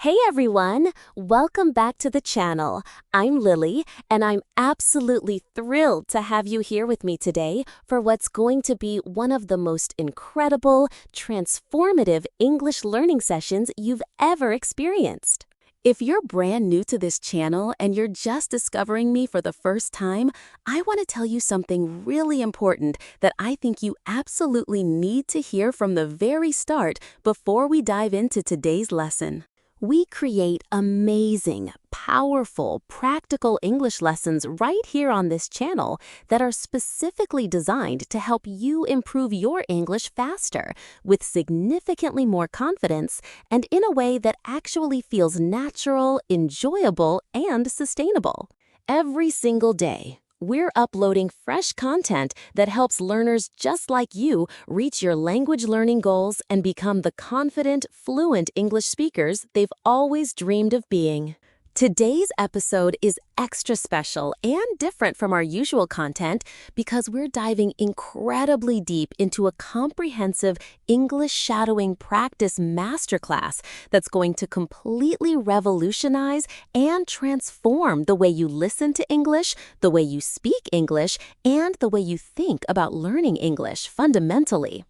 Hey everyone! Welcome back to the channel. I'm Lily, and I'm absolutely thrilled to have you here with me today for what's going to be one of the most incredible, transformative English learning sessions you've ever experienced. If you're brand new to this channel and you're just discovering me for the first time, I want to tell you something really important that I think you absolutely need to hear from the very start before we dive into today's lesson. We create amazing, powerful, practical English lessons right here on this channel that are specifically designed to help you improve your English faster, with significantly more confidence, and in a way that actually feels natural, enjoyable, and sustainable. Every single day, we're uploading fresh content that helps learners just like you reach your language learning goals and become the confident, fluent English speakers they've always dreamed of being. Today's episode is extra special and different from our usual content because we're diving incredibly deep into a comprehensive English shadowing practice masterclass that's going to completely revolutionize and transform the way you listen to English, the way you speak English, and the way you think about learning English fundamentally.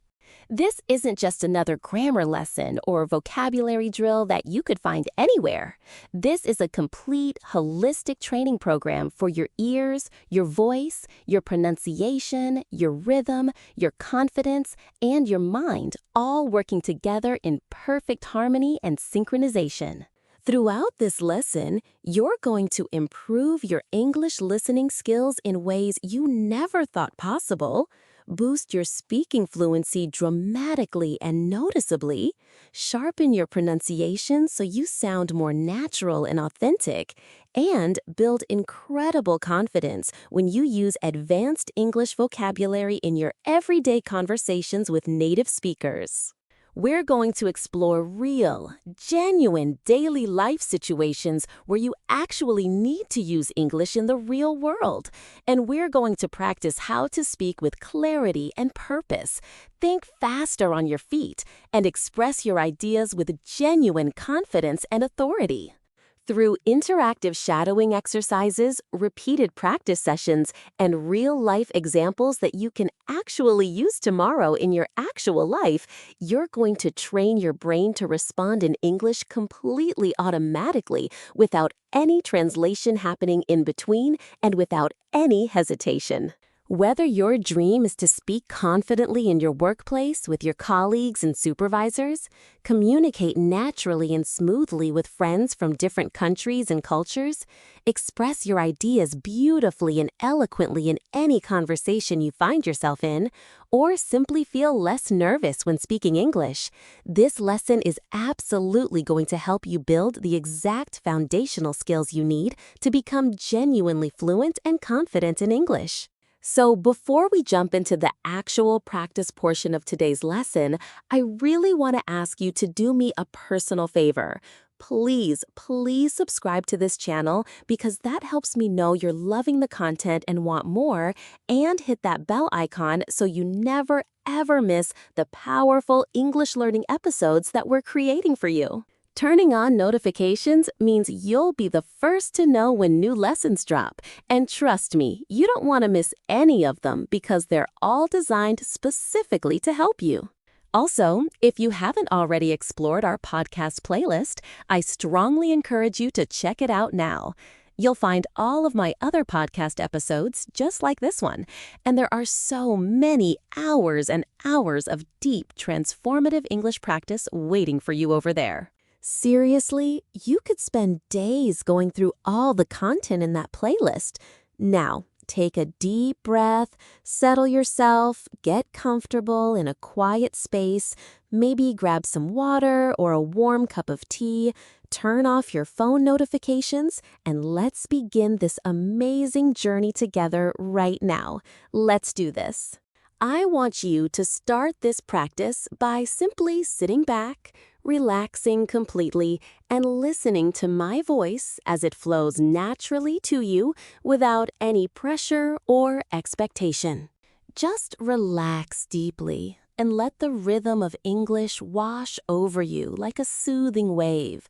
This isn't just another grammar lesson or vocabulary drill that you could find anywhere. This is a complete, holistic training program for your ears, your voice, your pronunciation, your rhythm, your confidence, and your mind, all working together in perfect harmony and synchronization. Throughout this lesson, you're going to improve your English listening skills in ways you never thought possible, boost your speaking fluency dramatically and noticeably, sharpen your pronunciation so you sound more natural and authentic, and build incredible confidence when you use advanced English vocabulary in your everyday conversations with native speakers. We're going to explore real, genuine daily life situations where you actually need to use English in the real world. And we're going to practice how to speak with clarity and purpose, think faster on your feet, and express your ideas with genuine confidence and authority. Through interactive shadowing exercises, repeated practice sessions, and real-life examples that you can actually use tomorrow in your actual life, you're going to train your brain to respond in English completely automatically without any translation happening in between and without any hesitation. Whether your dream is to speak confidently in your workplace with your colleagues and supervisors, communicate naturally and smoothly with friends from different countries and cultures, express your ideas beautifully and eloquently in any conversation you find yourself in, or simply feel less nervous when speaking English, this lesson is absolutely going to help you build the exact foundational skills you need to become genuinely fluent and confident in English. So before we jump into the actual practice portion of today's lesson, I really want to ask you to do me a personal favor. Please subscribe to this channel because that helps me know you're loving the content and want more, and hit that bell icon so you never ever miss the powerful English learning episodes that we're creating for you. Turning on notifications means you'll be the first to know when new lessons drop. And trust me, you don't want to miss any of them because they're all designed specifically to help you. Also, if you haven't already explored our podcast playlist, I strongly encourage you to check it out now. You'll find all of my other podcast episodes just like this one, and there are so many hours and hours of deep, transformative English practice waiting for you over there. Seriously, you could spend days going through all the content in that playlist. Now, take a deep breath, settle yourself, get comfortable in a quiet space, maybe grab some water or a warm cup of tea, turn off your phone notifications, and let's begin this amazing journey together right now. Let's do this. I want you to start this practice by simply sitting back, relaxing completely, and listening to my voice as it flows naturally to you without any pressure or expectation. Just relax deeply and let the rhythm of English wash over you like a soothing wave.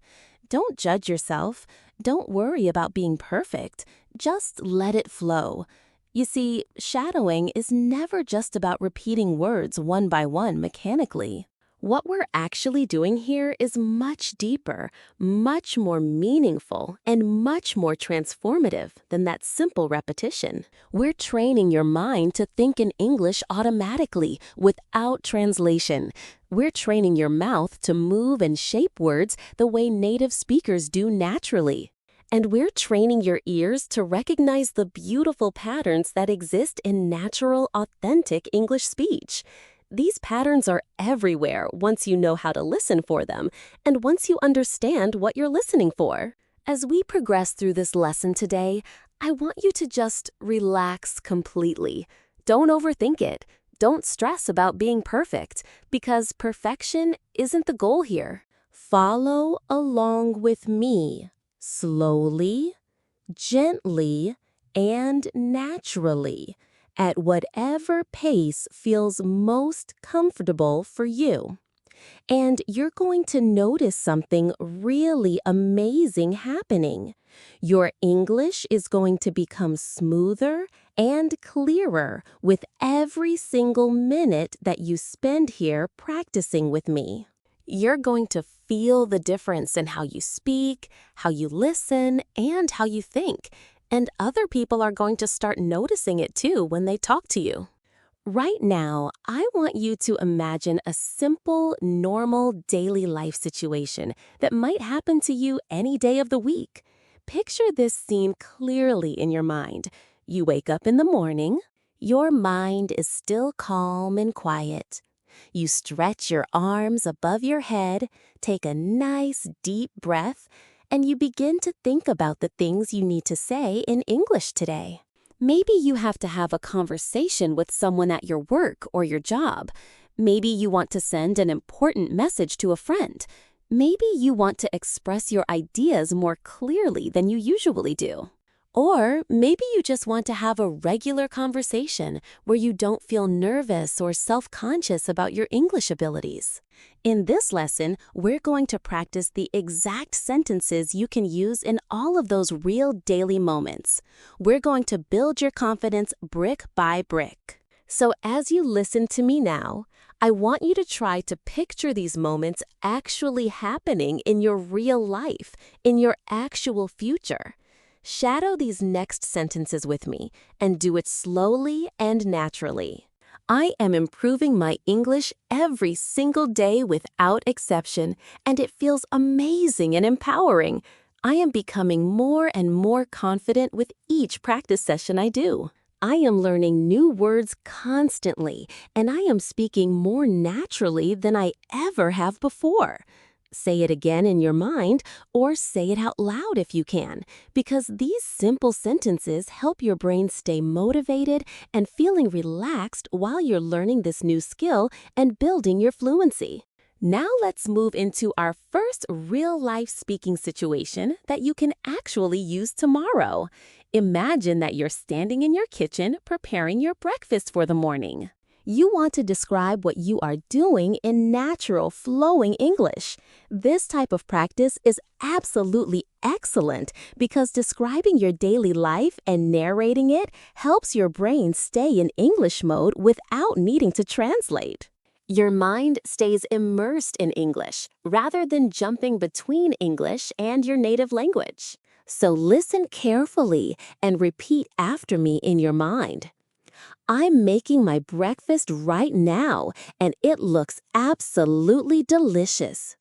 Don't judge yourself. Don't worry about being perfect. Just let it flow. You see, shadowing is never just about repeating words one by one mechanically. What we're actually doing here is much deeper, much more meaningful, and much more transformative than that simple repetition. We're training your mind to think in English automatically, without translation. We're training your mouth to move and shape words the way native speakers do naturally. And we're training your ears to recognize the beautiful patterns that exist in natural, authentic English speech. These patterns are everywhere once you know how to listen for them, and once you understand what you're listening for. As we progress through this lesson today, I want you to just relax completely. Don't overthink it. Don't stress about being perfect, because perfection isn't the goal here. Follow along with me, slowly, gently, and naturally, at whatever pace feels most comfortable for you. And you're going to notice something really amazing happening. Your English is going to become smoother and clearer with every single minute that you spend here practicing with me. You're going to feel the difference in how you speak, how you listen, and how you think. And other people are going to start noticing it too when they talk to you. Right now, I want you to imagine a simple, normal daily life situation that might happen to you any day of the week. Picture this scene clearly in your mind. You wake up in the morning. Your mind is still calm and quiet. You stretch your arms above your head, take a nice deep breath, and you begin to think about the things you need to say in English today. Maybe you have to have a conversation with someone at your work or your job. Maybe you want to send an important message to a friend. Maybe you want to express your ideas more clearly than you usually do. Or maybe you just want to have a regular conversation where you don't feel nervous or self-conscious about your English abilities. In this lesson, we're going to practice the exact sentences you can use in all of those real daily moments. We're going to build your confidence brick by brick. So as you listen to me now, I want you to try to picture these moments actually happening in your real life, in your actual future. Shadow these next sentences with me and do it slowly and naturally. I am improving my English every single day without exception, and it feels amazing and empowering. I am becoming more and more confident with each practice session I do. I am learning new words constantly, and I am speaking more naturally than I ever have before. Say it again in your mind, or say it out loud if you can, because these simple sentences help your brain stay motivated and feeling relaxed while you're learning this new skill and building your fluency. Now let's move into our first real-life speaking situation that you can actually use tomorrow. Imagine that you're standing in your kitchen preparing your breakfast for the morning. You want to describe what you are doing in natural, flowing English. This type of practice is absolutely excellent because describing your daily life and narrating it helps your brain stay in English mode without needing to translate. Your mind stays immersed in English rather than jumping between English and your native language. So listen carefully and repeat after me in your mind. I'm making my breakfast right now, and it looks absolutely delicious.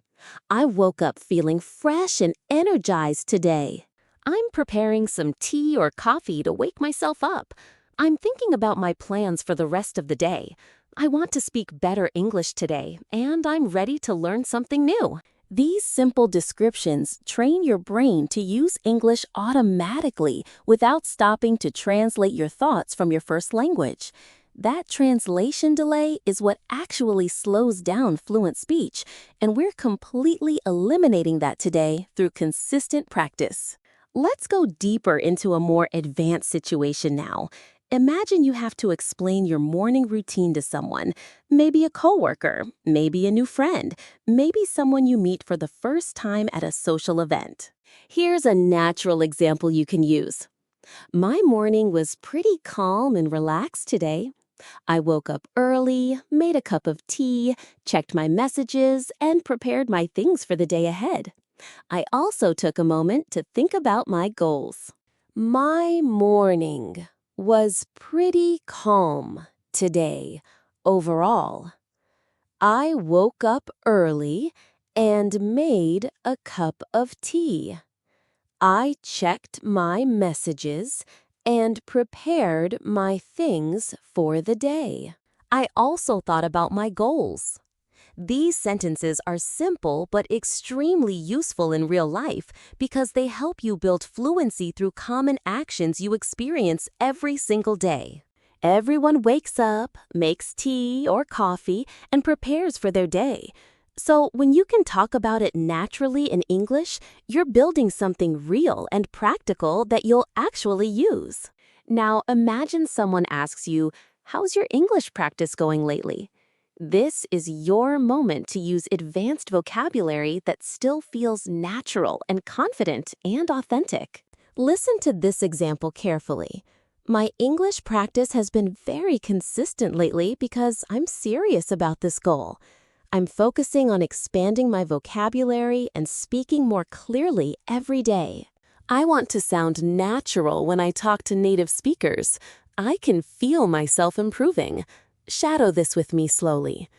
I woke up feeling fresh and energized today. I'm preparing some tea or coffee to wake myself up. I'm thinking about my plans for the rest of the day. I want to speak better English today, and I'm ready to learn something new. These simple descriptions train your brain to use English automatically without stopping to translate your thoughts from your first language. That translation delay is what actually slows down fluent speech, and we're completely eliminating that today through consistent practice. Let's go deeper into a more advanced situation now. Imagine you have to explain your morning routine to someone, maybe a coworker, maybe a new friend, maybe someone you meet for the first time at a social event. Here's a natural example you can use. My morning was pretty calm and relaxed today. I woke up early, made a cup of tea, checked my messages, and prepared my things for the day ahead. I also took a moment to think about my goals. My morning was pretty calm today, overall. I woke up early and made a cup of tea. I checked my messages and prepared my things for the day. I also thought about my goals. These sentences are simple but extremely useful in real life because they help you build fluency through common actions you experience every single day. Everyone wakes up, makes tea or coffee, and prepares for their day. So when you can talk about it naturally in English, you're building something real and practical that you'll actually use. Now imagine someone asks you, "How's your English practice going lately?" This is your moment to use advanced vocabulary that still feels natural and confident and authentic. Listen to this example carefully. My English practice has been very consistent lately because I'm serious about this goal. I'm focusing on expanding my vocabulary and speaking more clearly every day. I want to sound natural when I talk to native speakers. I can feel myself improving. Shadow this with me slowly.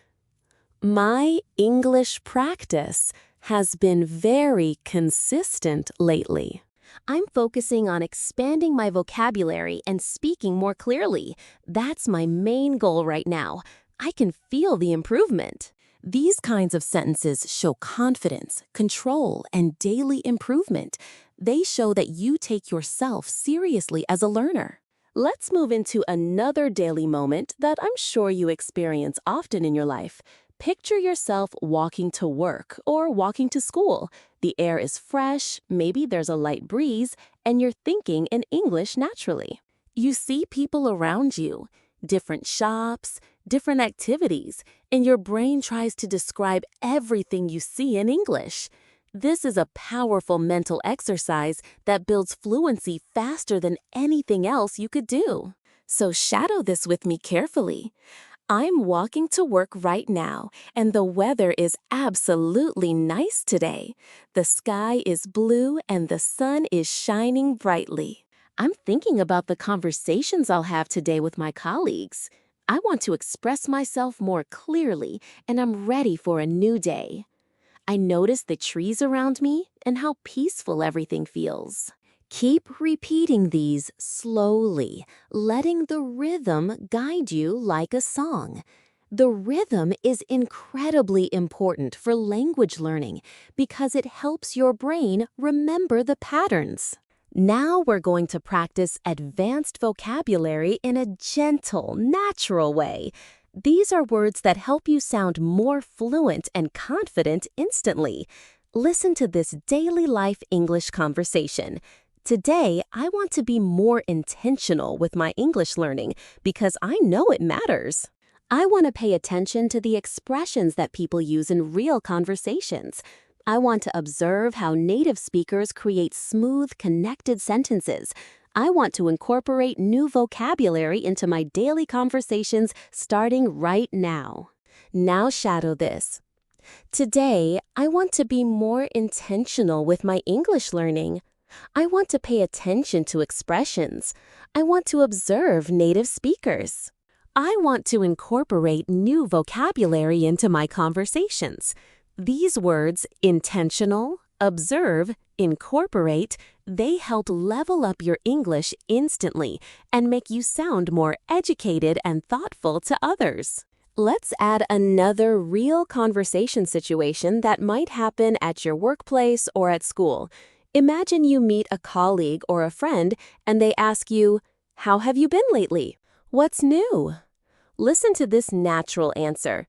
My English practice has been very consistent lately. I'm focusing on expanding my vocabulary and speaking more clearly. That's my main goal right now. I can feel the improvement. These kinds of sentences show confidence, control, and daily improvement. They show that you take yourself seriously as a learner. Let's move into another daily moment that I'm sure you experience often in your life. Picture yourself walking to work or walking to school. The air is fresh, maybe there's a light breeze, and you're thinking in English naturally. You see people around you, different shops, different activities, and your brain tries to describe everything you see in English. This is a powerful mental exercise that builds fluency faster than anything else you could do. So shadow this with me carefully. I'm walking to work right now, and the weather is absolutely nice today. The sky is blue and the sun is shining brightly. I'm thinking about the conversations I'll have today with my colleagues. I want to express myself more clearly, and I'm ready for a new day. I notice the trees around me and how peaceful everything feels. Keep repeating these slowly, letting the rhythm guide you like a song. The rhythm is incredibly important for language learning because it helps your brain remember the patterns. Now we're going to practice advanced vocabulary in a gentle, natural way. These are words that help you sound more fluent and confident instantly. Listen to this daily life English conversation. Today, I want to be more intentional with my English learning because I know it matters. I want to pay attention to the expressions that people use in real conversations. I want to observe how native speakers create smooth, connected sentences. I want to incorporate new vocabulary into my daily conversations starting right now. Now shadow this. Today, I want to be more intentional with my English learning. I want to pay attention to expressions. I want to observe native speakers. I want to incorporate new vocabulary into my conversations. These words, intentional, observe, incorporate, they help level up your English instantly and make you sound more educated and thoughtful to others. Let's add another real conversation situation that might happen at your workplace or at school. Imagine you meet a colleague or a friend and they ask you, "How have you been lately? What's new?" Listen to this natural answer.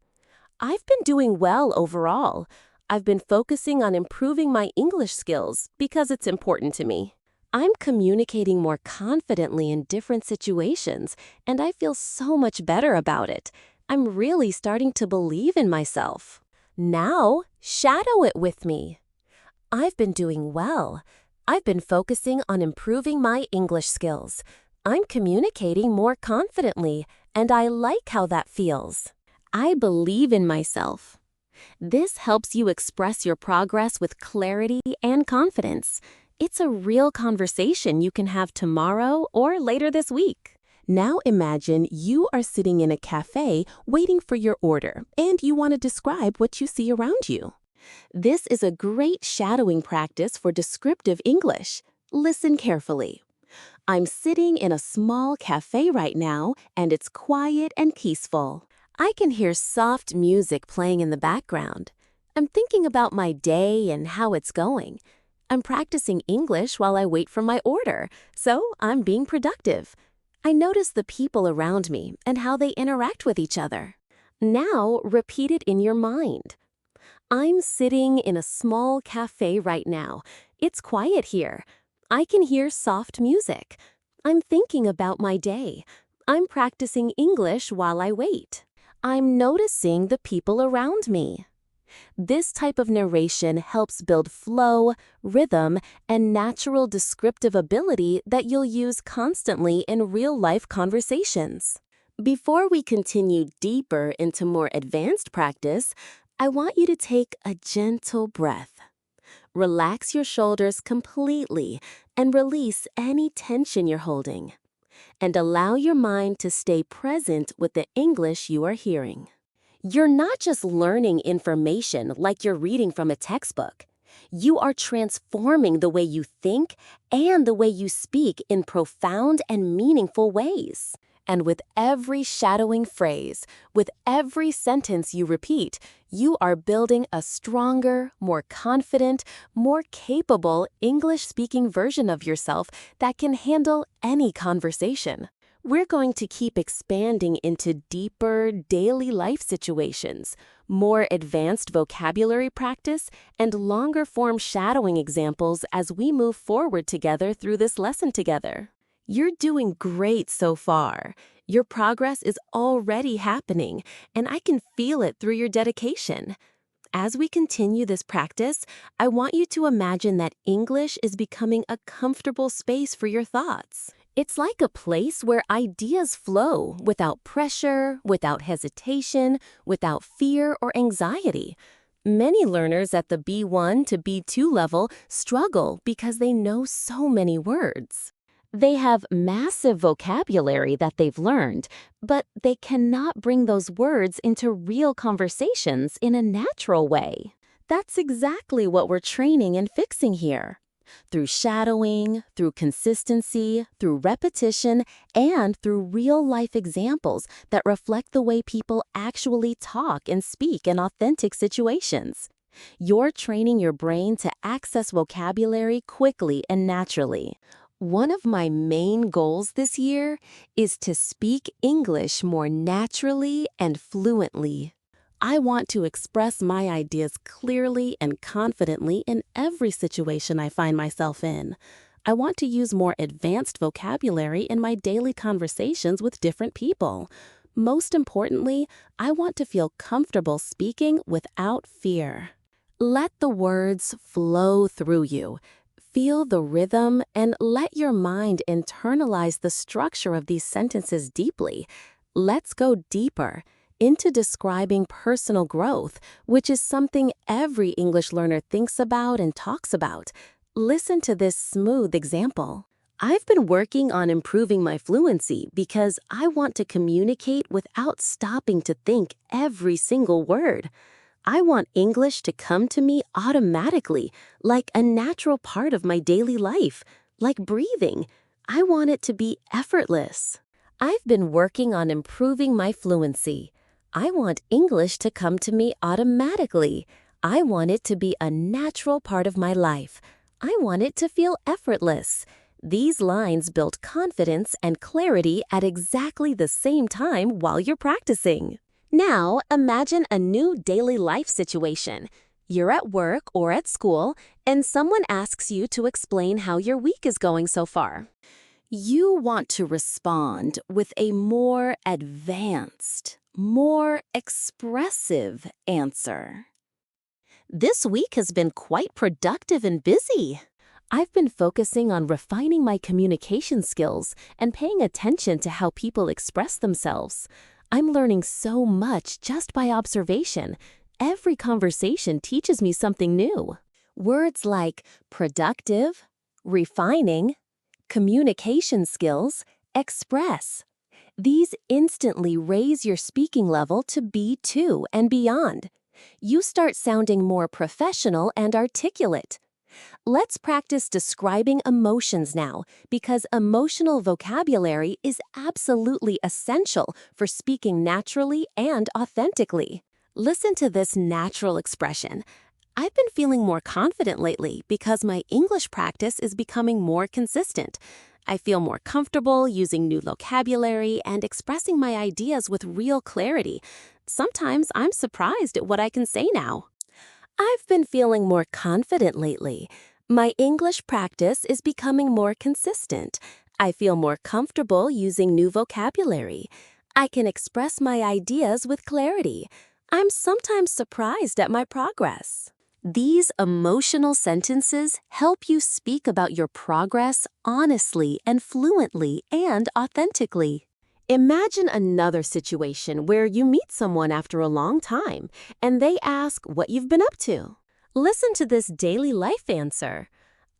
"I've been doing well overall. I've been focusing on improving my English skills because it's important to me. I'm communicating more confidently in different situations, and I feel so much better about it. I'm really starting to believe in myself. Now, shadow it with me. I've been doing well. I've been focusing on improving my English skills. I'm communicating more confidently, and I like how that feels. I believe in myself. This helps you express your progress with clarity and confidence. It's a real conversation you can have tomorrow or later this week. Now imagine you are sitting in a cafe waiting for your order, and you want to describe what you see around you. This is a great shadowing practice for descriptive English. Listen carefully. I'm sitting in a small cafe right now, and it's quiet and peaceful. I can hear soft music playing in the background. I'm thinking about my day and how it's going. I'm practicing English while I wait for my order, so I'm being productive. I notice the people around me and how they interact with each other. Now, repeat it in your mind. I'm sitting in a small cafe right now. It's quiet here. I can hear soft music. I'm thinking about my day. I'm practicing English while I wait. I'm noticing the people around me. This type of narration helps build flow, rhythm, and natural descriptive ability that you'll use constantly in real-life conversations. Before we continue deeper into more advanced practice, I want you to take a gentle breath. Relax your shoulders completely and release any tension you're holding. And allow your mind to stay present with the English you are hearing. You're not just learning information like you're reading from a textbook. You are transforming the way you think and the way you speak in profound and meaningful ways. And with every shadowing phrase, with every sentence you repeat, you are building a stronger, more confident, more capable English-speaking version of yourself that can handle any conversation. We're going to keep expanding into deeper, daily life situations, more advanced vocabulary practice, and longer-form shadowing examples as we move forward together through this lesson together. You're doing great so far. Your progress is already happening, and I can feel it through your dedication. As we continue this practice, I want you to imagine that English is becoming a comfortable space for your thoughts. It's like a place where ideas flow without pressure, without hesitation, without fear or anxiety. Many learners at the B1 to B2 level struggle because they know so many words. They have massive vocabulary that they've learned, but they cannot bring those words into real conversations in a natural way. That's exactly what we're training and fixing here. Through shadowing, through consistency, through repetition, and through real-life examples that reflect the way people actually talk and speak in authentic situations. You're training your brain to access vocabulary quickly and naturally. One of my main goals this year is to speak English more naturally and fluently. I want to express my ideas clearly and confidently in every situation I find myself in. I want to use more advanced vocabulary in my daily conversations with different people. Most importantly, I want to feel comfortable speaking without fear. Let the words flow through you. Feel the rhythm and let your mind internalize the structure of these sentences deeply. Let's go deeper into describing personal growth, which is something every English learner thinks about and talks about. Listen to this smooth example. I've been working on improving my fluency because I want to communicate without stopping to think every single word. I want English to come to me automatically, like a natural part of my daily life, like breathing. I want it to be effortless. I've been working on improving my fluency. I want English to come to me automatically. I want it to be a natural part of my life. I want it to feel effortless. These lines build confidence and clarity at exactly the same time while you're practicing. Now, imagine a new daily life situation. You're at work or at school, and someone asks you to explain how your week is going so far. You want to respond with a more advanced, more expressive answer. This week has been quite productive and busy. I've been focusing on refining my communication skills and paying attention to how people express themselves. I'm learning so much just by observation. Every conversation teaches me something new. Words like productive, refining, communication skills, express. These instantly raise your speaking level to B2 and beyond. You start sounding more professional and articulate. Let's practice describing emotions now, because emotional vocabulary is absolutely essential for speaking naturally and authentically. Listen to this natural expression. I've been feeling more confident lately because my English practice is becoming more consistent. I feel more comfortable using new vocabulary and expressing my ideas with real clarity. Sometimes I'm surprised at what I can say now. I've been feeling more confident lately. My English practice is becoming more consistent. I feel more comfortable using new vocabulary. I can express my ideas with clarity. I'm sometimes surprised at my progress. These emotional sentences help you speak about your progress honestly and fluently and authentically. Imagine another situation where you meet someone after a long time and they ask what you've been up to. Listen to this daily life answer.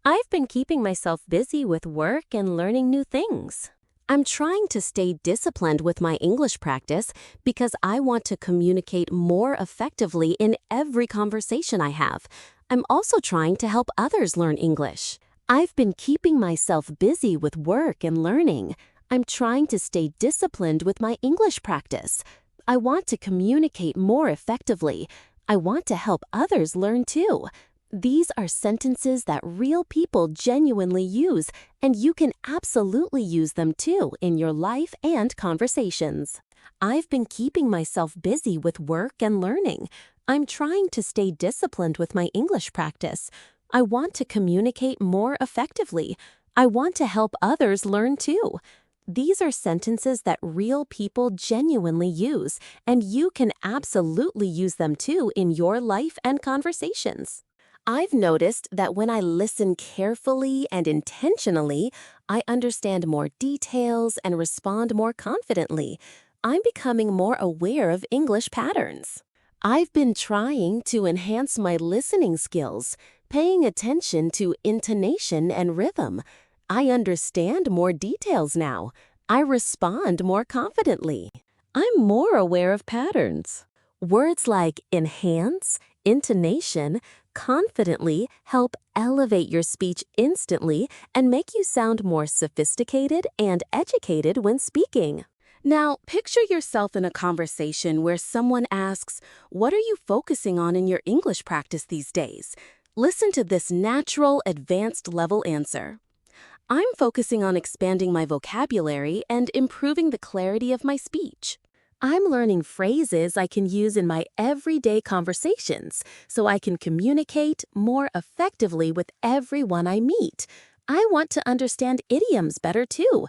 I've been keeping myself busy with work and learning new things. I'm trying to stay disciplined with my English practice because I want to communicate more effectively in every conversation I have. I'm also trying to help others learn English. I've been keeping myself busy with work and learning. I'm trying to stay disciplined with my English practice. I want to communicate more effectively. I want to help others learn too. These are sentences that real people genuinely use, and you can absolutely use them too in your life and conversations. I've been keeping myself busy with work and learning. I'm trying to stay disciplined with my English practice. I want to communicate more effectively. I want to help others learn too. These are sentences that real people genuinely use, and you can absolutely use them too in your life and conversations. I've noticed that when I listen carefully and intentionally, I understand more details and respond more confidently. I'm becoming more aware of English patterns. I've been trying to enhance my listening skills, paying attention to intonation and rhythm. I understand more details now. I respond more confidently. I'm more aware of patterns. Words like enhance, intonation, confidently help elevate your speech instantly and make you sound more sophisticated and educated when speaking. Now, picture yourself in a conversation where someone asks, "What are you focusing on in your English practice these days?" Listen to this natural, advanced level answer. I'm focusing on expanding my vocabulary and improving the clarity of my speech. I'm learning phrases I can use in my everyday conversations so I can communicate more effectively with everyone I meet. I want to understand idioms better too.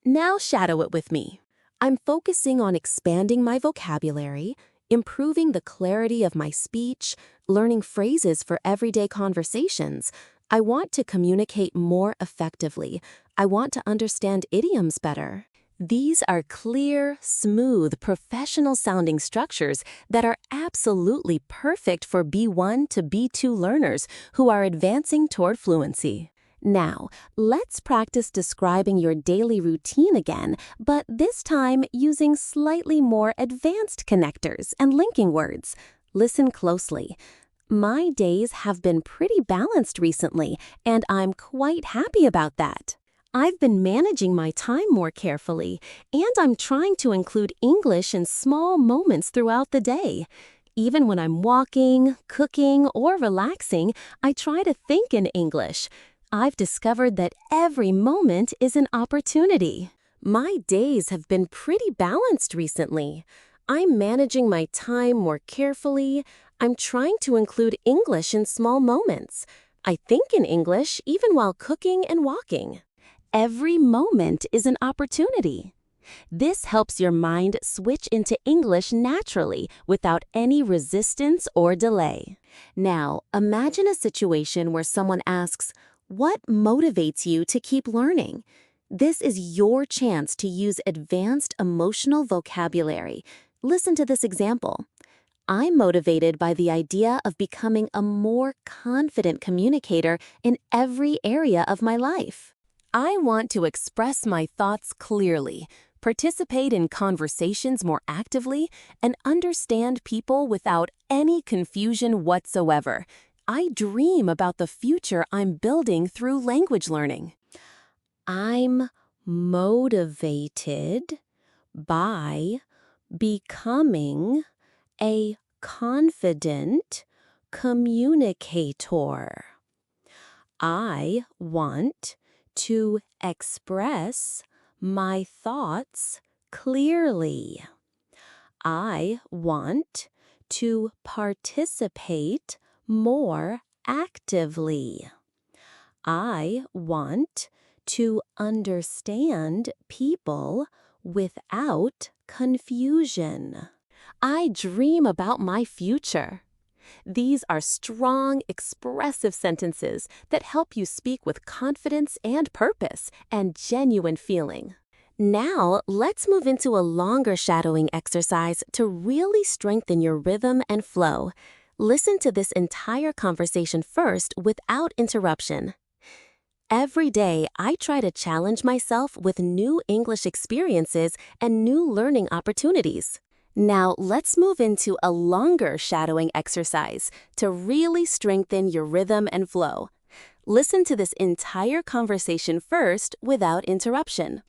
Now shadow it with me. I'm focusing on expanding my vocabulary, improving the clarity of my speech, learning phrases for everyday conversations. I want to communicate more effectively. I want to understand idioms better. These are clear, smooth, professional-sounding structures that are absolutely perfect for B1 to B2 learners who are advancing toward fluency. Now, let's practice describing your daily routine again, but this time using slightly more advanced connectors and linking words. Listen closely. My days have been pretty balanced recently, and I'm quite happy about that. I've been managing my time more carefully, and I'm trying to include English in small moments throughout the day. Even when I'm walking, cooking, or relaxing, I try to think in English. I've discovered that every moment is an opportunity. My days have been pretty balanced recently. I'm managing my time more carefully. I'm trying to include English in small moments. I think in English even while cooking and walking. Every moment is an opportunity. This helps your mind switch into English naturally without any resistance or delay. Now, imagine a situation where someone asks, "What motivates you to keep learning?" This is your chance to use advanced emotional vocabulary. Listen to this example. "I'm motivated by the idea of becoming a more confident communicator in every area of my life. I want to express my thoughts clearly, participate in conversations more actively, and understand people without any confusion whatsoever. I dream about the future I'm building through language learning." I'm motivated by becoming a confident communicator. I want to express my thoughts clearly. I want to participate more actively. I want to understand people without confusion. I dream about my future. These are strong, expressive sentences that help you speak with confidence and purpose and genuine feeling. Now, let's move into a longer shadowing exercise to really strengthen your rhythm and flow. Listen to this entire conversation first without interruption. Every day, I try to challenge myself with new English experiences and new learning opportunities. Now, let's move into a longer shadowing exercise to really strengthen your rhythm and flow. Listen to this entire conversation first without interruption.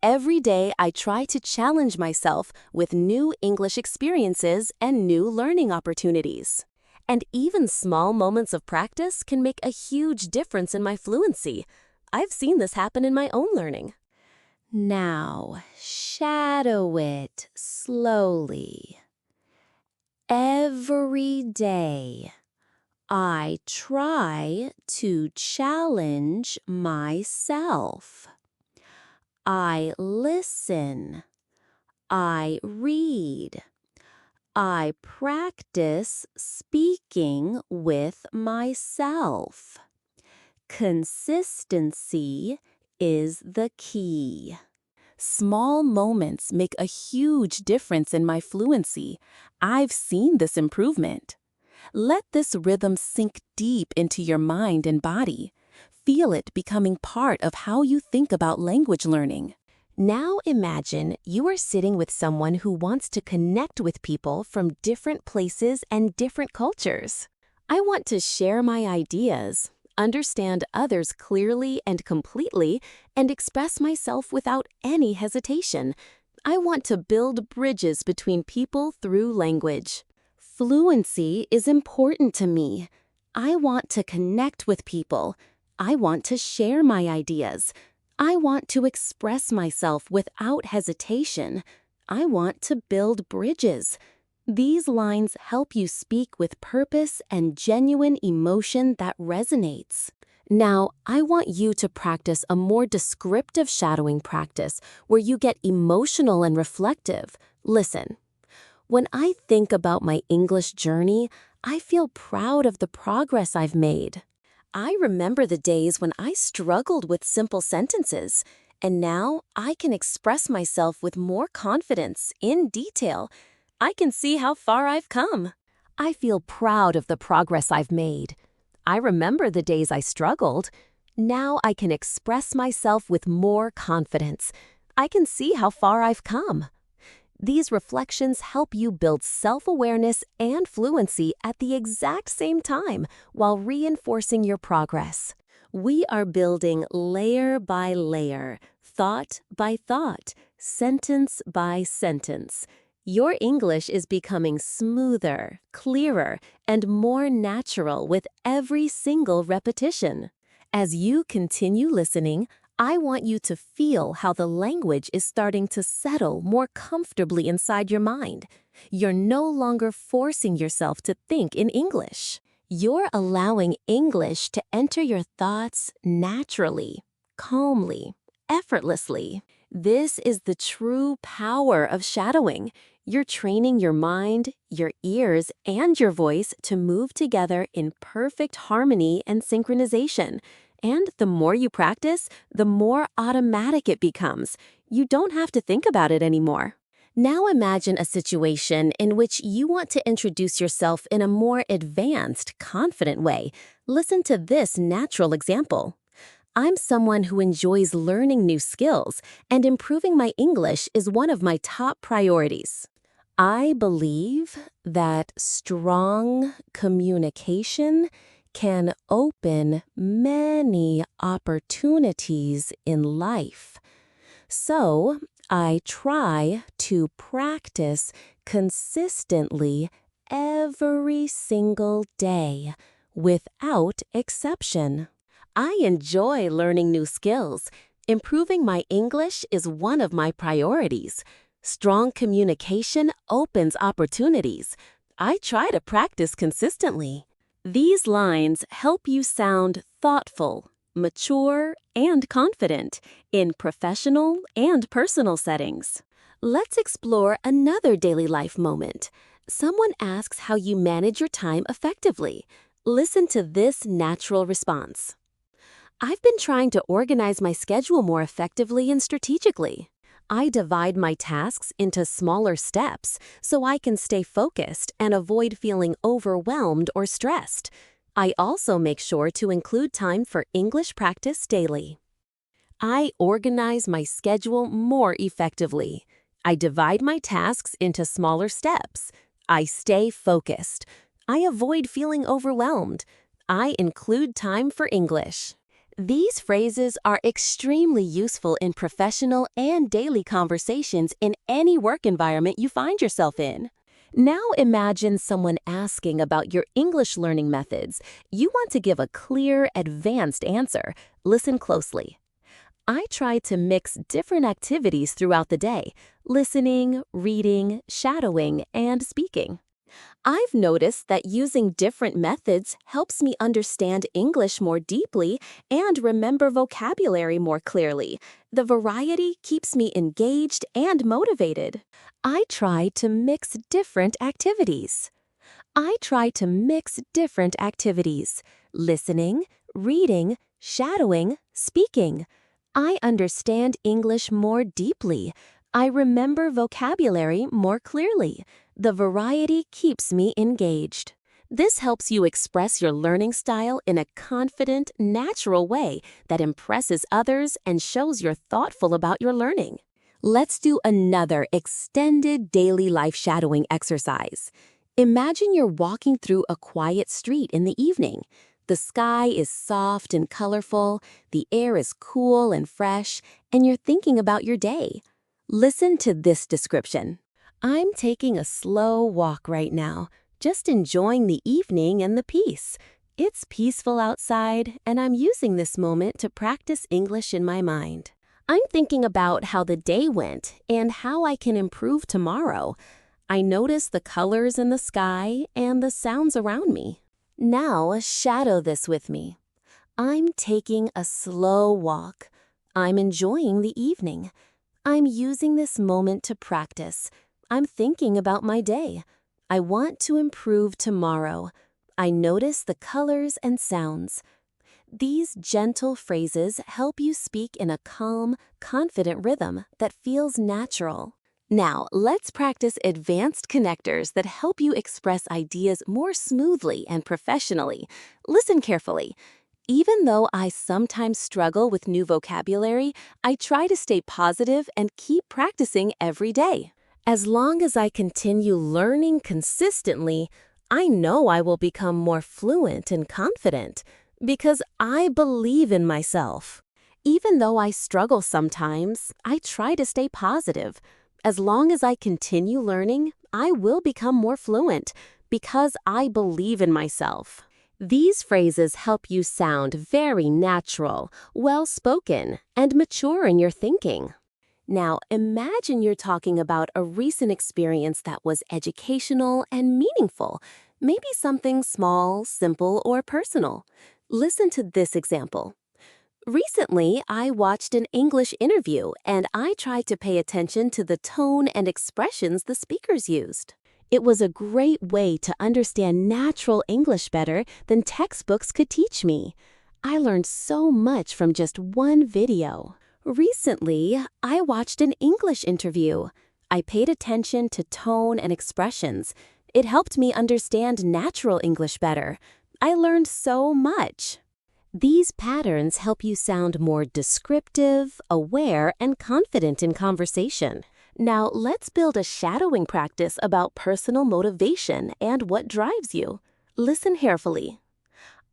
Every day, I try to challenge myself with new English experiences and new learning opportunities. And even small moments of practice can make a huge difference in my fluency. I've seen this happen in my own learning. Now, shadow it slowly. Every day, I try to challenge myself. I listen. I read. I practice speaking with myself. Consistency is the key. Small moments make a huge difference in my fluency. I've seen this improvement. Let this rhythm sink deep into your mind and body. Feel it becoming part of how you think about language learning. Now imagine you are sitting with someone who wants to connect with people from different places and different cultures. I want to share my ideas, understand others clearly and completely, and express myself without any hesitation. I want to build bridges between people through language. Fluency is important to me. I want to connect with people. I want to share my ideas. I want to express myself without hesitation. I want to build bridges. These lines help you speak with purpose and genuine emotion that resonates. Now, I want you to practice a more descriptive shadowing practice where you get emotional and reflective. Listen. When I think about my English journey, I feel proud of the progress I've made. I remember the days when I struggled with simple sentences, and now I can express myself with more confidence, in detail. I can see how far I've come. I feel proud of the progress I've made. I remember the days I struggled. Now I can express myself with more confidence. I can see how far I've come. These reflections help you build self-awareness and fluency at the exact same time while reinforcing your progress. We are building layer by layer, thought by thought, sentence by sentence. Your English is becoming smoother, clearer, and more natural with every single repetition. As you continue listening, I want you to feel how the language is starting to settle more comfortably inside your mind. You're no longer forcing yourself to think in English. You're allowing English to enter your thoughts naturally, calmly, effortlessly. This is the true power of shadowing. You're training your mind, your ears, and your voice to move together in perfect harmony and synchronization. And the more you practice, the more automatic it becomes. You don't have to think about it anymore. Now imagine a situation in which you want to introduce yourself in a more advanced, confident way. Listen to this natural example. I'm someone who enjoys learning new skills, and improving my English is one of my top priorities. I believe that strong communication can open many opportunities in life. So, I try to practice consistently every single day, without exception. I enjoy learning new skills. Improving my English is one of my priorities. Strong communication opens opportunities. I try to practice consistently. These lines help you sound thoughtful, mature, and confident in professional and personal settings. Let's explore another daily life moment. Someone asks how you manage your time effectively. Listen to this natural response. I've been trying to organize my schedule more effectively and strategically. I divide my tasks into smaller steps so I can stay focused and avoid feeling overwhelmed or stressed. I also make sure to include time for English practice daily. I organize my schedule more effectively. I divide my tasks into smaller steps. I stay focused. I avoid feeling overwhelmed. I include time for English. These phrases are extremely useful in professional and daily conversations in any work environment you find yourself in. Now imagine someone asking about your English learning methods. You want to give a clear, advanced answer. Listen closely. I try to mix different activities throughout the day: listening, reading, shadowing, and speaking. I've noticed that using different methods helps me understand English more deeply and remember vocabulary more clearly. The variety keeps me engaged and motivated. I try to mix different activities. Listening, reading, shadowing, speaking. I understand English more deeply. I remember vocabulary more clearly. The variety keeps me engaged. This helps you express your learning style in a confident, natural way that impresses others and shows you're thoughtful about your learning. Let's do another extended daily life shadowing exercise. Imagine you're walking through a quiet street in the evening. The sky is soft and colorful, the air is cool and fresh, and you're thinking about your day. Listen to this description. I'm taking a slow walk right now, just enjoying the evening and the peace. It's peaceful outside, and I'm using this moment to practice English in my mind. I'm thinking about how the day went and how I can improve tomorrow. I notice the colors in the sky and the sounds around me. Now shadow this with me. I'm taking a slow walk. I'm enjoying the evening. I'm using this moment to practice. I'm thinking about my day. I want to improve tomorrow. I notice the colors and sounds. These gentle phrases help you speak in a calm, confident rhythm that feels natural. Now, let's practice advanced connectors that help you express ideas more smoothly and professionally. Listen carefully. Even though I sometimes struggle with new vocabulary, I try to stay positive and keep practicing every day. As long as I continue learning consistently, I know I will become more fluent and confident because I believe in myself. Even though I struggle sometimes, I try to stay positive. As long as I continue learning, I will become more fluent because I believe in myself. These phrases help you sound very natural, well-spoken, and mature in your thinking. Now, imagine you're talking about a recent experience that was educational and meaningful, maybe something small, simple, or personal. Listen to this example. Recently, I watched an English interview and I tried to pay attention to the tone and expressions the speakers used. It was a great way to understand natural English better than textbooks could teach me. I learned so much from just one video. Recently, I watched an English interview. I paid attention to tone and expressions. It helped me understand natural English better. I learned so much. These patterns help you sound more descriptive, aware, and confident in conversation. Now, let's build a shadowing practice about personal motivation and what drives you. Listen carefully.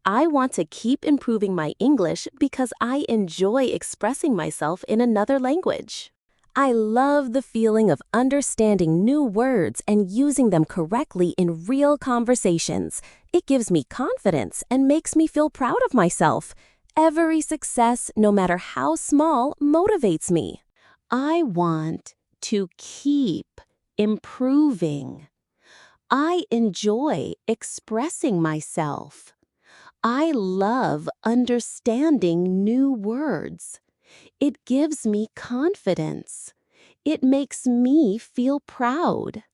I want to keep improving my English because I enjoy expressing myself in another language. I love the feeling of understanding new words and using them correctly in real conversations. It gives me confidence and makes me feel proud of myself. Every success, no matter how small, motivates me. I want to keep improving. I enjoy expressing myself. I love understanding new words. It gives me confidence. It makes me feel proud.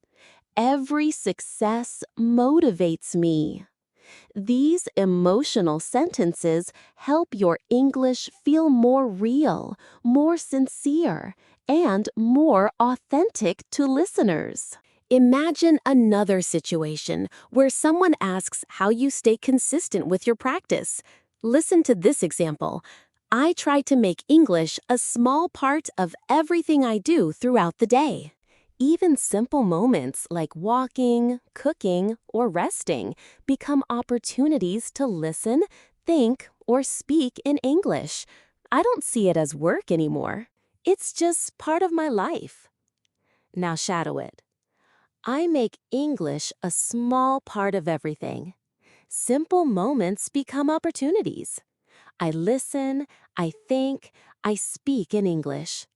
Every success motivates me. These emotional sentences help your English feel more real, more sincere, and more authentic to listeners. Imagine another situation where someone asks how you stay consistent with your practice. Listen to this example. I try to make English a small part of everything I do throughout the day. Even simple moments like walking, cooking, or resting become opportunities to listen, think, or speak in English. I don't see it as work anymore. It's just part of my life. Now shadow it. I make English a small part of everything. Simple moments become opportunities. I listen, I think, I speak in English.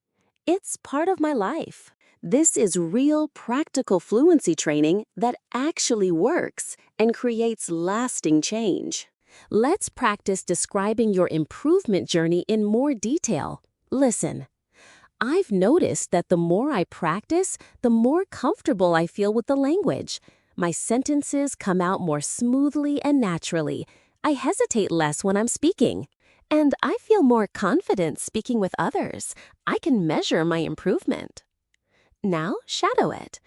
It's part of my life. This is real practical fluency training that actually works and creates lasting change. Let's practice describing your improvement journey in more detail. Listen. I've noticed that the more I practice, the more comfortable I feel with the language. My sentences come out more smoothly and naturally. I hesitate less when I'm speaking. And I feel more confident speaking with others. I can measure my improvement. Now, shadow it.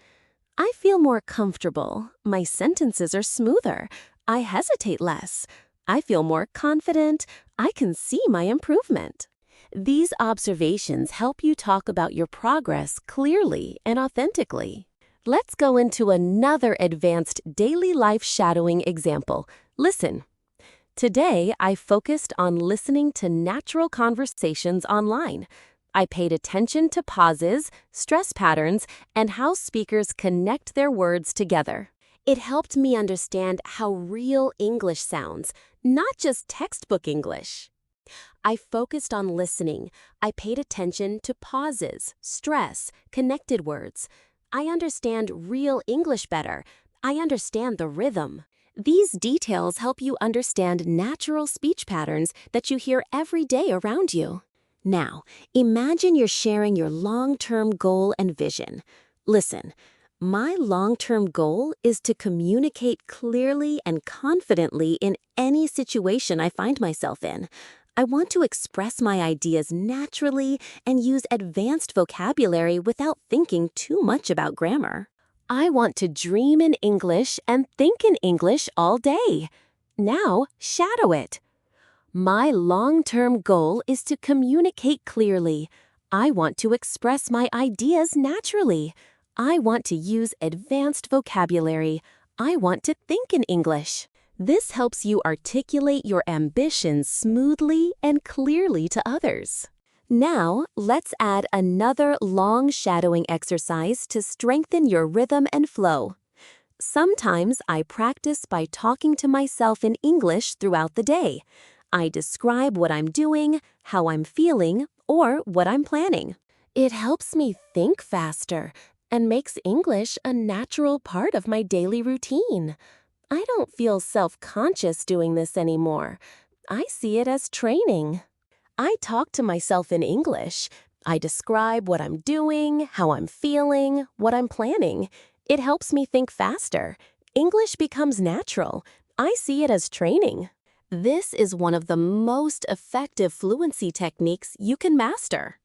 I feel more comfortable. My sentences are smoother. I hesitate less. I feel more confident. I can see my improvement. These observations help you talk about your progress clearly and authentically. Let's go into another advanced daily life shadowing example. Listen. Today, I focused on listening to natural conversations online. I paid attention to pauses, stress patterns, and how speakers connect their words together. It helped me understand how real English sounds, not just textbook English. I focused on listening. I paid attention to pauses, stress, connected words. I understand real English better. I understand the rhythm. These details help you understand natural speech patterns that you hear every day around you. Now, imagine you're sharing your long-term goal and vision. Listen, my long-term goal is to communicate clearly and confidently in any situation I find myself in. I want to express my ideas naturally and use advanced vocabulary without thinking too much about grammar. I want to dream in English and think in English all day. Now, shadow it. My long-term goal is to communicate clearly. I want to express my ideas naturally. I want to use advanced vocabulary. I want to think in English. This helps you articulate your ambitions smoothly and clearly to others. Now, let's add another long shadowing exercise to strengthen your rhythm and flow. Sometimes I practice by talking to myself in English throughout the day. I describe what I'm doing, how I'm feeling, or what I'm planning. It helps me think faster and makes English a natural part of my daily routine. I don't feel self-conscious doing this anymore. I see it as training. I talk to myself in English. I describe what I'm doing, how I'm feeling, what I'm planning. It helps me think faster. English becomes natural. I see it as training. This is one of the most effective fluency techniques you can master.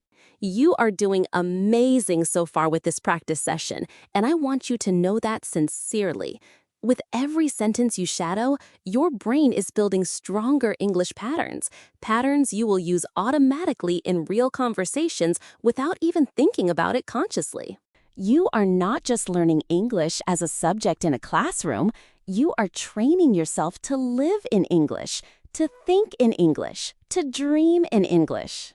You are doing amazing so far with this practice session, and I want you to know that sincerely. With every sentence you shadow, your brain is building stronger English patterns you will use automatically in real conversations without even thinking about it consciously. You are not just learning English as a subject in a classroom, you are training yourself to live in English, to think in English, to dream in English.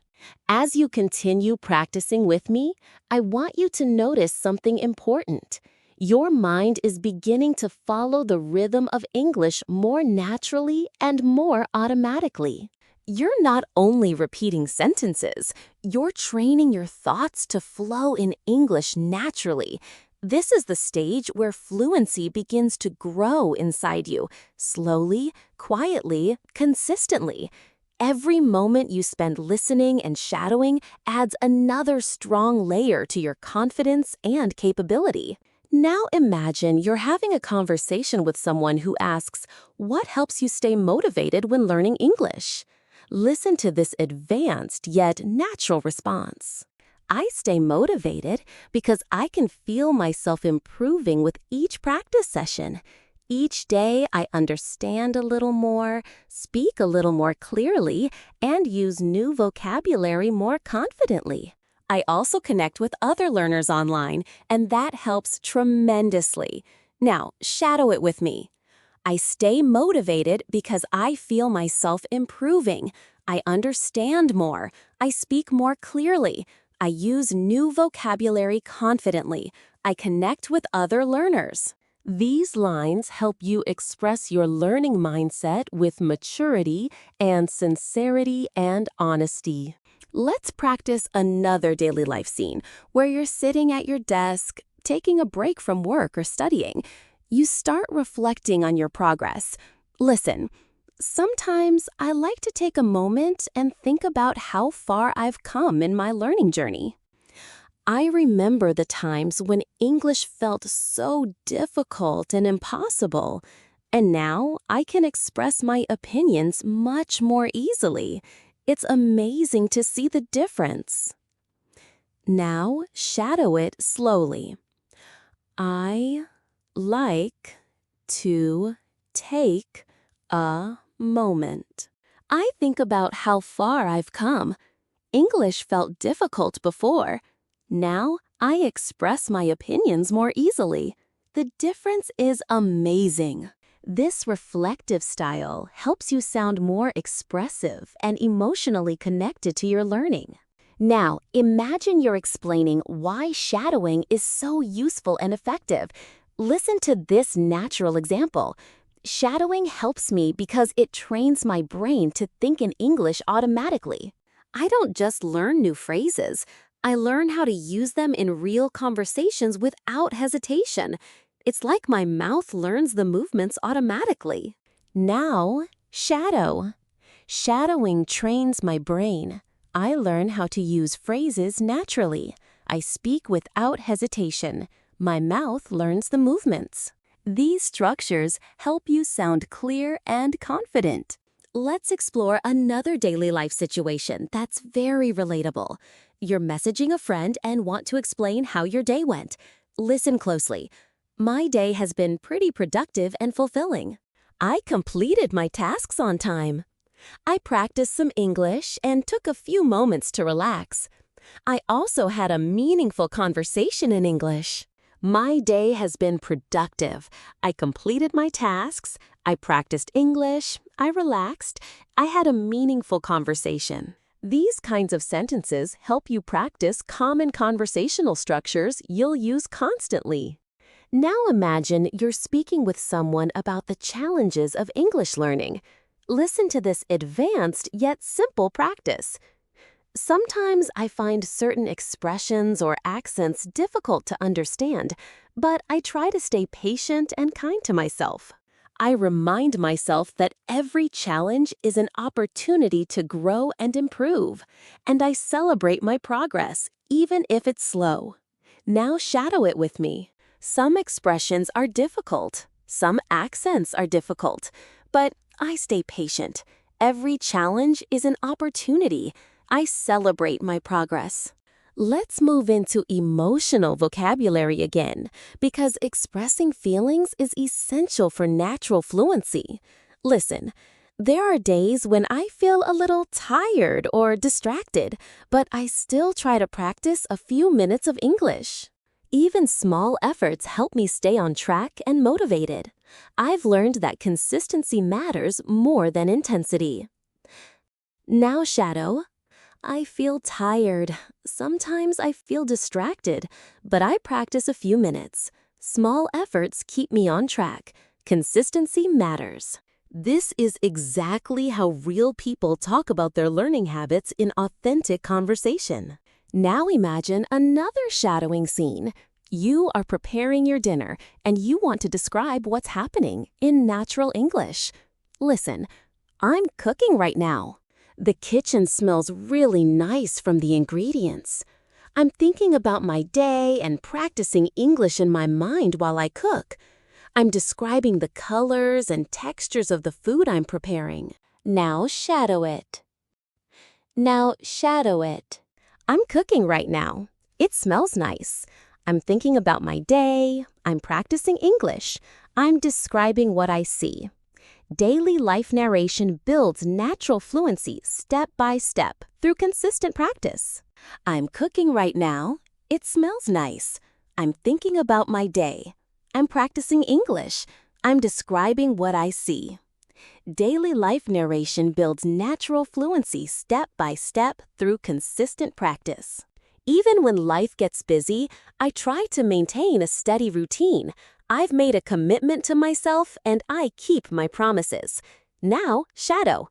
As you continue practicing with me, I want you to notice something important. Your mind is beginning to follow the rhythm of English more naturally and more automatically. You're not only repeating sentences, you're training your thoughts to flow in English naturally. This is the stage where fluency begins to grow inside you, slowly, quietly, consistently. Every moment you spend listening and shadowing adds another strong layer to your confidence and capability. Now imagine you're having a conversation with someone who asks, "What helps you stay motivated when learning English?" Listen to this advanced yet natural response. I stay motivated because I can feel myself improving with each practice session. Each day, I understand a little more, speak a little more clearly, and use new vocabulary more confidently. I also connect with other learners online, and that helps tremendously. Now, shadow it with me. I stay motivated because I feel myself improving. I understand more. I speak more clearly. I use new vocabulary confidently. I connect with other learners. These lines help you express your learning mindset with maturity and sincerity and honesty. Let's practice another daily life scene where you're sitting at your desk, taking a break from work or studying. You start reflecting on your progress. Listen, sometimes I like to take a moment and think about how far I've come in my learning journey. I remember the times when English felt so difficult and impossible, and now I can express my opinions much more easily. It's amazing to see the difference. Now, shadow it slowly. I like to take a moment. I think about how far I've come. English felt difficult before. Now, I express my opinions more easily. The difference is amazing. This reflective style helps you sound more expressive and emotionally connected to your learning. Now, imagine you're explaining why shadowing is so useful and effective. Listen to this natural example. Shadowing helps me because it trains my brain to think in English automatically. I don't just learn new phrases. I learn how to use them in real conversations without hesitation. It's like my mouth learns the movements automatically. Now, shadow. Shadowing trains my brain. I learn how to use phrases naturally. I speak without hesitation. My mouth learns the movements. These structures help you sound clear and confident. Let's explore another daily life situation that's very relatable. You're messaging a friend and want to explain how your day went. Listen closely. My day has been pretty productive and fulfilling. I completed my tasks on time. I practiced some English and took a few moments to relax. I also had a meaningful conversation in English. My day has been productive. I completed my tasks. I practiced English. I relaxed. I had a meaningful conversation. These kinds of sentences help you practice common conversational structures you'll use constantly. Now imagine you're speaking with someone about the challenges of English learning. Listen to this advanced yet simple practice. Sometimes I find certain expressions or accents difficult to understand, but I try to stay patient and kind to myself. I remind myself that every challenge is an opportunity to grow and improve, and I celebrate my progress, even if it's slow. Now shadow it with me. Some expressions are difficult, some accents are difficult, but I stay patient. Every challenge is an opportunity. I celebrate my progress. Let's move into emotional vocabulary again, because expressing feelings is essential for natural fluency. Listen, there are days when I feel a little tired or distracted, but I still try to practice a few minutes of English. Even small efforts help me stay on track and motivated. I've learned that consistency matters more than intensity. Now shadow. I feel tired. Sometimes I feel distracted, but I practice a few minutes. Small efforts keep me on track. Consistency matters. This is exactly how real people talk about their learning habits in authentic conversation. Now imagine another shadowing scene. You are preparing your dinner, and you want to describe what's happening in natural English. Listen, I'm cooking right now. The kitchen smells really nice from the ingredients. I'm thinking about my day and practicing English in my mind while I cook. I'm describing the colors and textures of the food I'm preparing. Now shadow it. Now shadow it. I'm cooking right now. It smells nice. I'm thinking about my day. I'm practicing English. I'm describing what I see. Daily life narration builds natural fluency step by step through consistent practice. I'm cooking right now. It smells nice. I'm thinking about my day. I'm practicing English. I'm describing what I see. Daily life narration builds natural fluency step by step through consistent practice. Even when life gets busy, I try to maintain a steady routine. I've made a commitment to myself and I keep my promises. Now, shadow.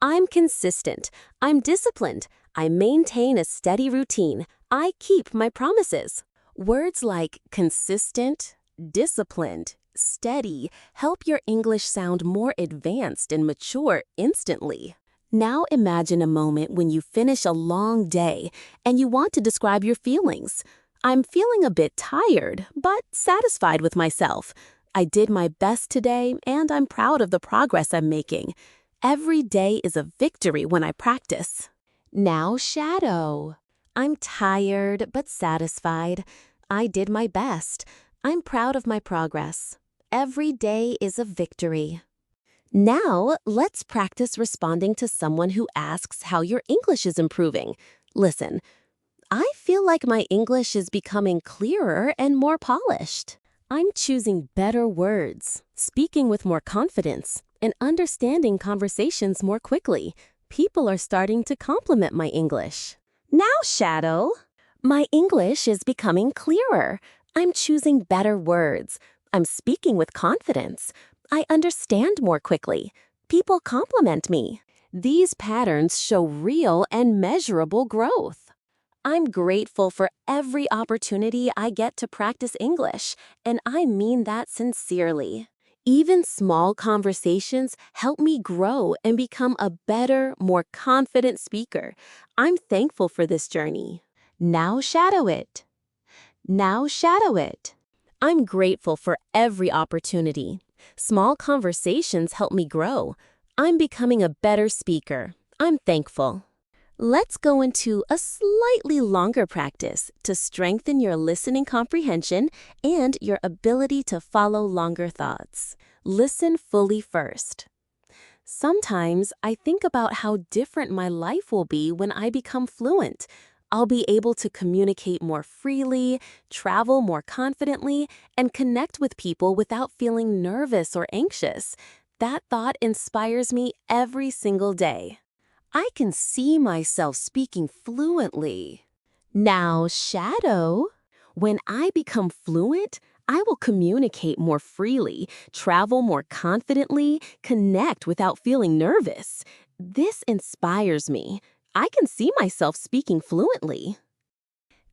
I'm consistent. I'm disciplined. I maintain a steady routine. I keep my promises. Words like consistent, disciplined, steady help your English sound more advanced and mature instantly. Now imagine a moment when you finish a long day and you want to describe your feelings. I'm feeling a bit tired, but satisfied with myself. I did my best today, and I'm proud of the progress I'm making. Every day is a victory when I practice. Now shadow. I'm tired, but satisfied. I did my best. I'm proud of my progress. Every day is a victory. Now, let's practice responding to someone who asks how your English is improving. Listen. I feel like my English is becoming clearer and more polished. I'm choosing better words, speaking with more confidence, and understanding conversations more quickly. People are starting to compliment my English. Now, shadow. My English is becoming clearer. I'm choosing better words. I'm speaking with confidence. I understand more quickly. People compliment me. These patterns show real and measurable growth. I'm grateful for every opportunity I get to practice English, and I mean that sincerely. Even small conversations help me grow and become a better, more confident speaker. I'm thankful for this journey. Now shadow it. Now shadow it. I'm grateful for every opportunity. Small conversations help me grow. I'm becoming a better speaker. I'm thankful. Let's go into a slightly longer practice to strengthen your listening comprehension and your ability to follow longer thoughts. Listen fully first. Sometimes I think about how different my life will be when I become fluent. I'll be able to communicate more freely, travel more confidently, and connect with people without feeling nervous or anxious. That thought inspires me every single day. I can see myself speaking fluently. Now, shadow. When I become fluent, I will communicate more freely, travel more confidently, connect without feeling nervous. This inspires me. I can see myself speaking fluently.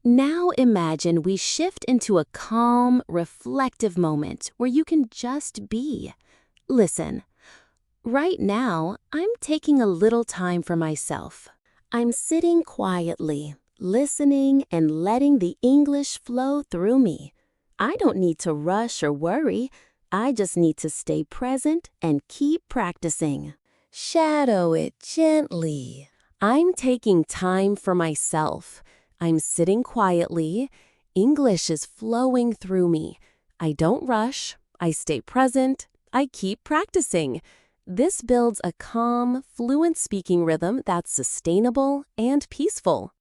Now imagine we shift into a calm, reflective moment where you can just be. Listen, right now, I'm taking a little time for myself. I'm sitting quietly, listening and letting the English flow through me. I don't need to rush or worry. I just need to stay present and keep practicing. Shadow it gently. I'm taking time for myself. I'm sitting quietly. English is flowing through me. I don't rush. I stay present. I keep practicing. This builds a calm, fluent speaking rhythm that's sustainable and peaceful.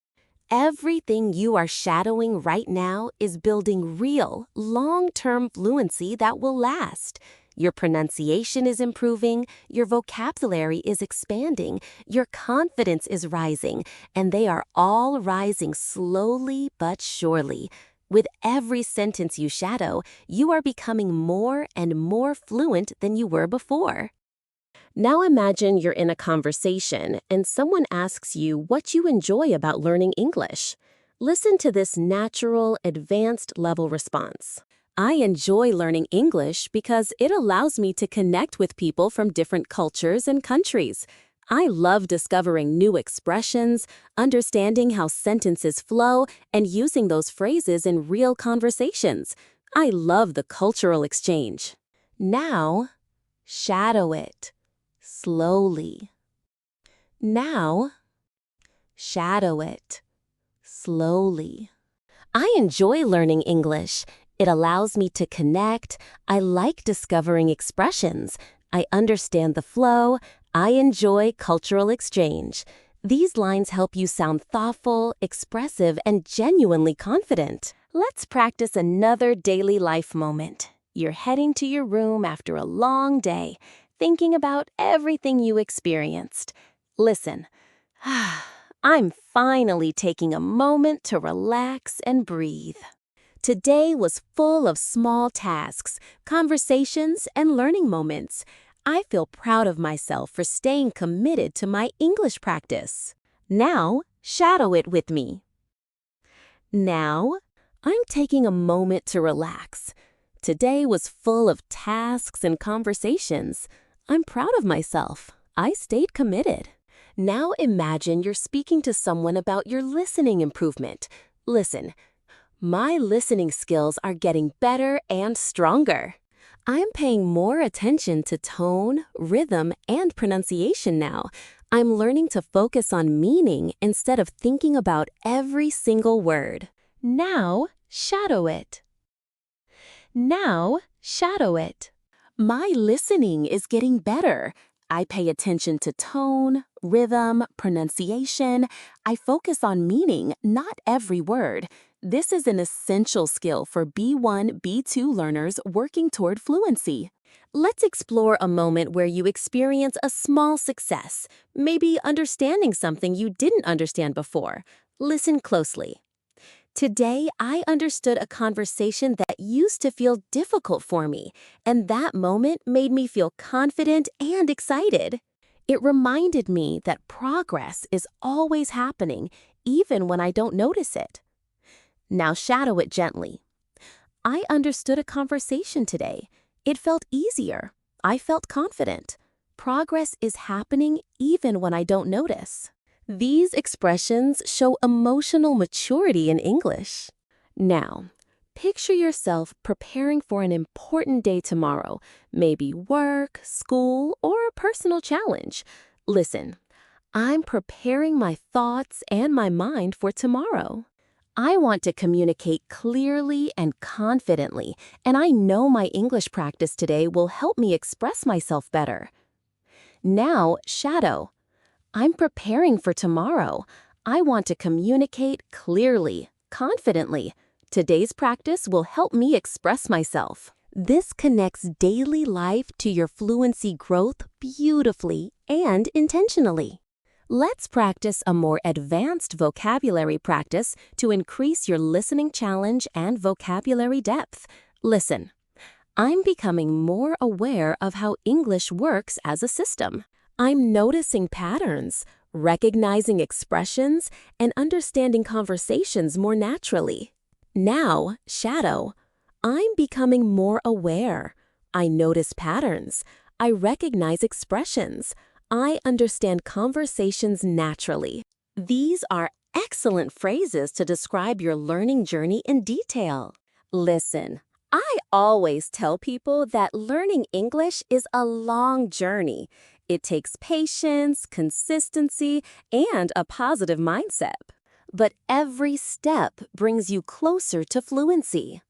Everything you are shadowing right now is building real, long-term fluency that will last. Your pronunciation is improving, your vocabulary is expanding, your confidence is rising, and they are all rising slowly but surely. With every sentence you shadow, you are becoming more and more fluent than you were before. Now imagine you're in a conversation and someone asks you what you enjoy about learning English. Listen to this natural, advanced level response. I enjoy learning English because it allows me to connect with people from different cultures and countries. I love discovering new expressions, understanding how sentences flow, and using those phrases in real conversations. I love the cultural exchange. Now, shadow it. Slowly. Now, shadow it. Slowly. I enjoy learning English. It allows me to connect. I like discovering expressions. I understand the flow. I enjoy cultural exchange. These lines help you sound thoughtful, expressive, and genuinely confident. Let's practice another daily life moment. You're heading to your room after a long day, thinking about everything you experienced. Listen, I'm finally taking a moment to relax and breathe. Today was full of small tasks, conversations, and learning moments. I feel proud of myself for staying committed to my English practice. Now, shadow it with me. Now, I'm taking a moment to relax. Today was full of tasks and conversations. I'm proud of myself. I stayed committed. Now imagine you're speaking to someone about your listening improvement. Listen, my listening skills are getting better and stronger. I'm paying more attention to tone, rhythm, and pronunciation now. I'm learning to focus on meaning instead of thinking about every single word. Now, shadow it. Now, shadow it. My listening is getting better. I pay attention to tone, rhythm, pronunciation. I focus on meaning, not every word. This is an essential skill for B1, B2 learners working toward fluency. Let's explore a moment where you experience a small success, maybe understanding something you didn't understand before. Listen closely. Today, I understood a conversation that used to feel difficult for me, and that moment made me feel confident and excited. It reminded me that progress is always happening, even when I don't notice it. Now shadow it gently. I understood a conversation today. It felt easier. I felt confident. Progress is happening even when I don't notice. These expressions show emotional maturity in English. Now, picture yourself preparing for an important day tomorrow, maybe work, school, or a personal challenge. Listen, I'm preparing my thoughts and my mind for tomorrow. I want to communicate clearly and confidently, and I know my English practice today will help me express myself better. Now, shadow. I'm preparing for tomorrow. I want to communicate clearly, confidently. Today's practice will help me express myself. This connects daily life to your fluency growth beautifully and intentionally. Let's practice a more advanced vocabulary practice to increase your listening challenge and vocabulary depth. Listen, I'm becoming more aware of how English works as a system. I'm noticing patterns, recognizing expressions, and understanding conversations more naturally. Now, shadow. I'm becoming more aware. I notice patterns. I recognize expressions. I understand conversations naturally. These are excellent phrases to describe your learning journey in detail. Listen, I always tell people that learning English is a long journey. It takes patience, consistency, and a positive mindset. But every step brings you closer to fluency.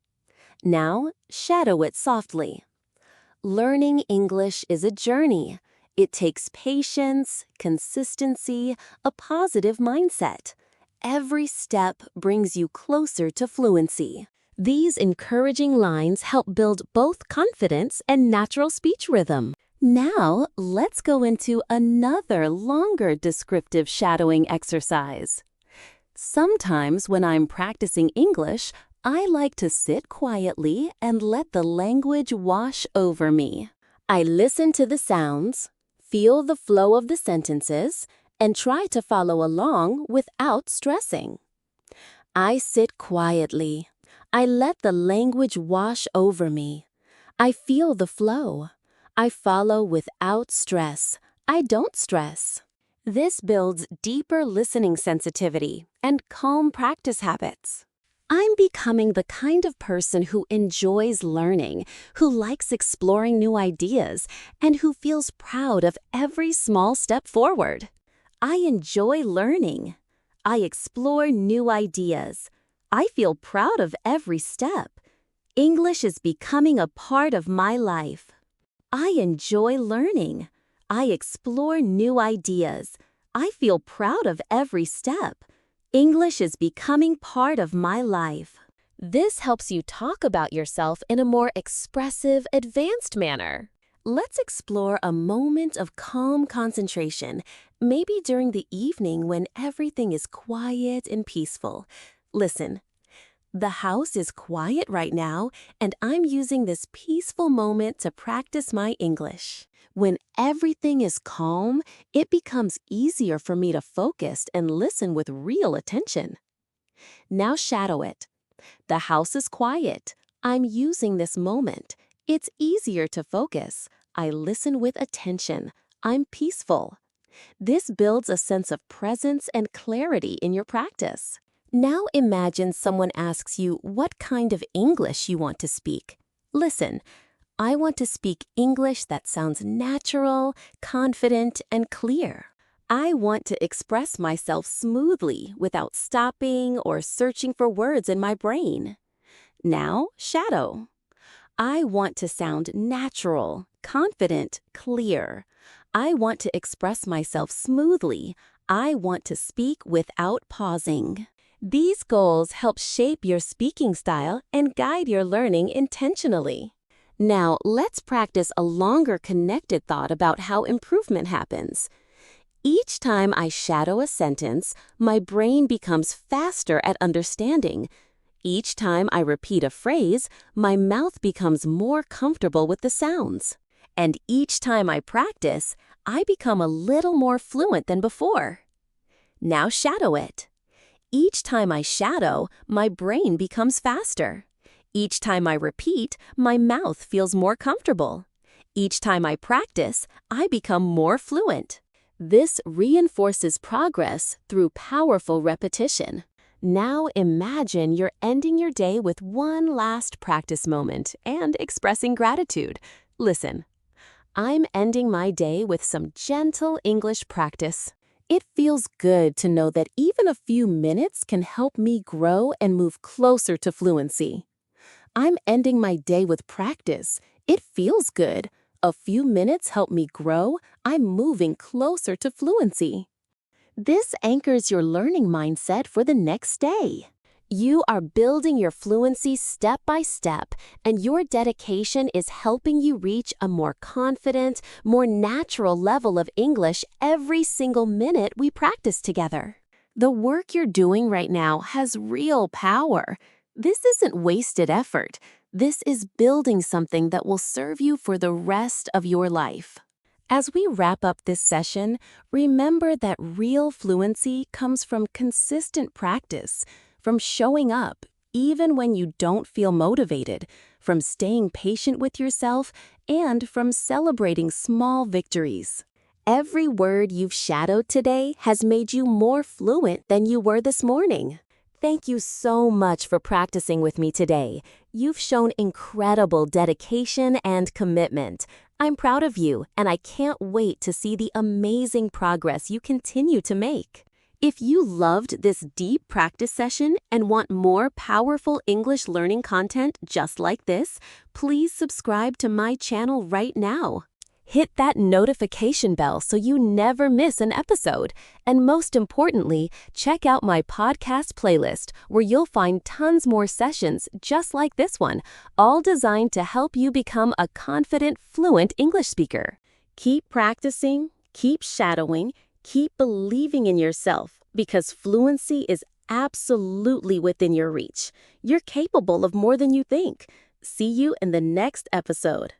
Now, shadow it softly. Learning English is a journey. It takes patience, consistency, a positive mindset. Every step brings you closer to fluency. These encouraging lines help build both confidence and natural speech rhythm. Now, let's go into another longer descriptive shadowing exercise. Sometimes when I'm practicing English, I like to sit quietly and let the language wash over me. I listen to the sounds, feel the flow of the sentences, and try to follow along without stressing. I sit quietly. I let the language wash over me. I feel the flow. I follow without stress. I don't stress. This builds deeper listening sensitivity and calm practice habits. I'm becoming the kind of person who enjoys learning, who likes exploring new ideas, and who feels proud of every small step forward. I enjoy learning. I explore new ideas. I feel proud of every step. English is becoming a part of my life. I enjoy learning. I explore new ideas. I feel proud of every step. English is becoming part of my life. This helps you talk about yourself in a more expressive, advanced manner. Let's explore a moment of calm concentration, maybe during the evening when everything is quiet and peaceful. Listen. The house is quiet right now, and I'm using this peaceful moment to practice my English. When everything is calm, it becomes easier for me to focus and listen with real attention. Now shadow it. The house is quiet. I'm using this moment. It's easier to focus. I listen with attention. I'm peaceful. This builds a sense of presence and clarity in your practice. Now imagine someone asks you what kind of English you want to speak. Listen, I want to speak English that sounds natural, confident, and clear. I want to express myself smoothly without stopping or searching for words in my brain. Now, shadow. I want to sound natural, confident, clear. I want to express myself smoothly. I want to speak without pausing. These goals help shape your speaking style and guide your learning intentionally. Now, let's practice a longer connected thought about how improvement happens. Each time I shadow a sentence, my brain becomes faster at understanding. Each time I repeat a phrase, my mouth becomes more comfortable with the sounds. And each time I practice, I become a little more fluent than before. Now shadow it. Each time I shadow, my brain becomes faster. Each time I repeat, my mouth feels more comfortable. Each time I practice, I become more fluent. This reinforces progress through powerful repetition. Now imagine you're ending your day with one last practice moment and expressing gratitude. Listen, I'm ending my day with some gentle English practice. It feels good to know that even a few minutes can help me grow and move closer to fluency. I'm ending my day with practice. It feels good. A few minutes help me grow. I'm moving closer to fluency. This anchors your learning mindset for the next day. You are building your fluency step by step, and your dedication is helping you reach a more confident, more natural level of English every single minute we practice together. The work you're doing right now has real power. This isn't wasted effort. This is building something that will serve you for the rest of your life. As we wrap up this session, remember that real fluency comes from consistent practice, from showing up even when you don't feel motivated, from staying patient with yourself, and from celebrating small victories. Every word you've shadowed today has made you more fluent than you were this morning. Thank you so much for practicing with me today. You've shown incredible dedication and commitment. I'm proud of you, and I can't wait to see the amazing progress you continue to make. If you loved this deep practice session and want more powerful English learning content just like this, please subscribe to my channel right now. Hit that notification bell so you never miss an episode. And most importantly, check out my podcast playlist where you'll find tons more sessions just like this one, all designed to help you become a confident, fluent English speaker. Keep practicing, keep shadowing, keep believing in yourself because fluency is absolutely within your reach. You're capable of more than you think. See you in the next episode.